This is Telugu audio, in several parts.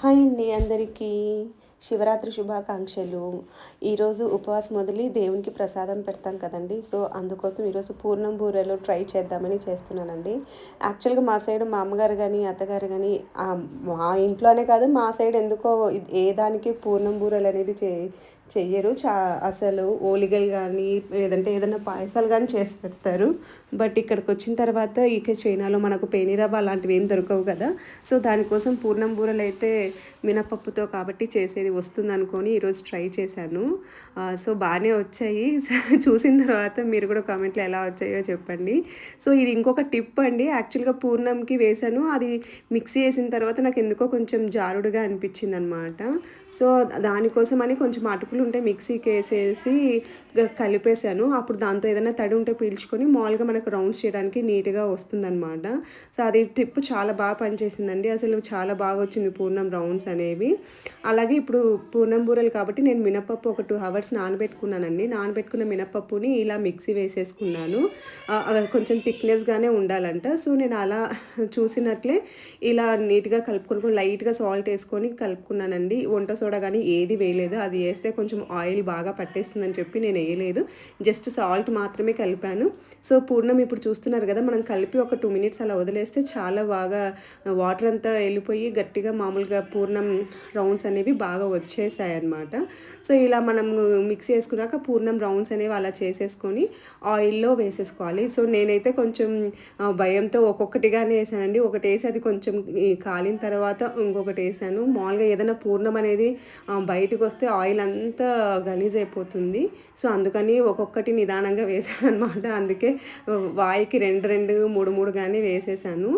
హాయ్ అండి అందరికీ. శివరాత్రి శుభాకాంక్షలు. ఈరోజు ఉపవాసం వదిలి దేవునికి ప్రసాదం పెడతాం కదండీ! సో, అందుకోసం ఈరోజు పూర్ణం బూరెలు ట్రై చేద్దామని చేస్తున్నానండి. యాక్చువల్‌గా మా సైడ్ మా అమ్మగారు గాని, అత్తగారు గాని మా ఇంట్లోనే కాదు మా సైడ్ ఎందుకో ఏ దానికి పూర్ణం బూరెలనేది చెయ్యరు. అసలు ఓలిగలు గానీ, లేదంటే ఏదైనా పాయసాలు గానీ చేసి పెడతారు. బట్ ఇక్కడికొచ్చిన తర్వాత ఇక చైనాలో మనకు పేనిరవ్వ అలాంటివి ఏం దొరకవు కదా! సో, దానికోసం పూర్ణం బూరెలైతే మినపప్పుతో కాబట్టి చేసేది వస్తుందనుకోని ఈరోజు ట్రై చేశాను. సో, బానే వచ్చాయి. చూసిన తర్వాత మీరు కూడా కామెంట్‌లో ఎలా వచ్చాయో చెప్పండి. సో, ఇది ఇంకొక టిప్ అండి. యాక్చువల్‌గా పూర్ణంకి వేశాను. అది మిక్సీ ఏసిన తర్వాత నాకెందుకో కొంచెం జారుడుగా అనిపించిందనమాట. సో, దానికోసమని కొంచెం అటుకులుంటే మిక్సీకేసేసి కలిపేశాను. అప్పుడు దాంతో ఏదైనా తడి ఉంటే పీల్చుకొని మామూలుగా మనకు రౌండ్స్ చేయడానికి నీట్‌గా వస్తుందనమాట. సో, అది టిప్ చాలా బాగా పనిచేసిందండి. అసలు చాలా బాగా వచ్చింది పూర్ణం రౌండ్స్ అనేవి. అలాగే ఇప్పుడు పూర్ణం బూరెలు కాబట్టి నేను మినపప్పు ఒక 2 అవర్స్ నానబెట్టుకున్నానండి. నానబెట్టుకున్న మినపప్పుని ఇలా మిక్సీ వేసేసుకున్నాను. అది కొంచెం థిక్‌నెస్‌గానే ఉండాలంట. సో, నేను అలా చూసినట్లే ఇలా నీట్‌గా కలుపుకొని లైట్‌గా సాల్ట్ ఏసుకొని కలుపుకున్నానండి. వంట సోడా గానీ ఏది వేయలేదు. అది ఏస్తే కొంచెం ఆయిల్ బాగా పట్టేస్తుందని చెప్పి నేను ఏయలేదు. జస్ట్ సాల్ట్ మాత్రమే కలిపాను. సో, పూర్ణం ఇప్పుడు చూస్తున్నారు గదా! మనం కలిపి ఒక 2 మినిట్స్ అలా వదిలేస్తే చాలా బాగా వాటర్ అంతా ఎళ్ళిపోయి గట్టిగా మామూలుగా పూర్ణం రౌండ్స్ అనేవి బాగా వచ్చేసాయన్నమాట. సో, ఇలా మనం మిక్స్ చేసుకున్నాక పూర్ణం రౌండ్స్ అనేవి అలా చేసేసుకొని ఆయిల్‌లో వేసేసుకోవాలి. సో, నేనైతే కొంచెం భయంతో ఒక్కొక్కటిగానే ఏసానండి. ఒకటేసి అది కొంచెం కాలిన తర్వాత ఇంకొకటేసాను. మామూలుగా ఏదైనా పూర్ణం అనేది బయటకొస్తే ఆయిల్ అంతా గలీజయిపోతుంది. సో, అందుకని ఒక్కొక్కటి నిదానంగా వేశాననమాట. అందుకే వాయికి 2, 2, 3, 3 గానే వేసేసాను.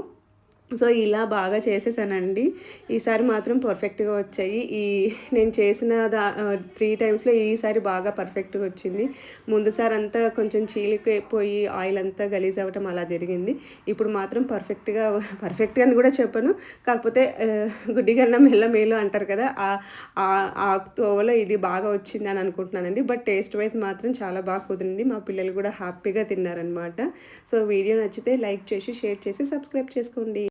సో, ఇలా బాగా చేసేసానండి. ఈసారి మాత్రం పర్ఫెక్ట్‌గా వచ్చాయి. నేను చేసిన 3 టైమ్స్‌లో ఈసారి బాగా పర్ఫెక్ట్‌గా వచ్చింది. ముందుసారంతా కొంచెం చీలిపోయి ఆయిల్ అంతా గలీజ్ అవ్వటం అలా జరిగింది. ఇప్పుడు మాత్రం పర్ఫెక్ట్‌గా అని కూడా చెప్పను. కాకపోతే గుడ్డిగన్నం మెల్ల మేలు అంటారు కదా! ఆ తోవలో ఇది బాగా వచ్చిందని అనుకుంటున్నానండి. బట్ టేస్ట్ వైస్ మాత్రం చాలా బాగా కుదిరింది. మా పిల్లలు కూడా హ్యాపీగా తిన్నారనమాట. సో, వీడియో నచ్చితే లైక్ చేసి, షేర్ చేసి, సబ్స్క్రైబ్ చేసుకోండి.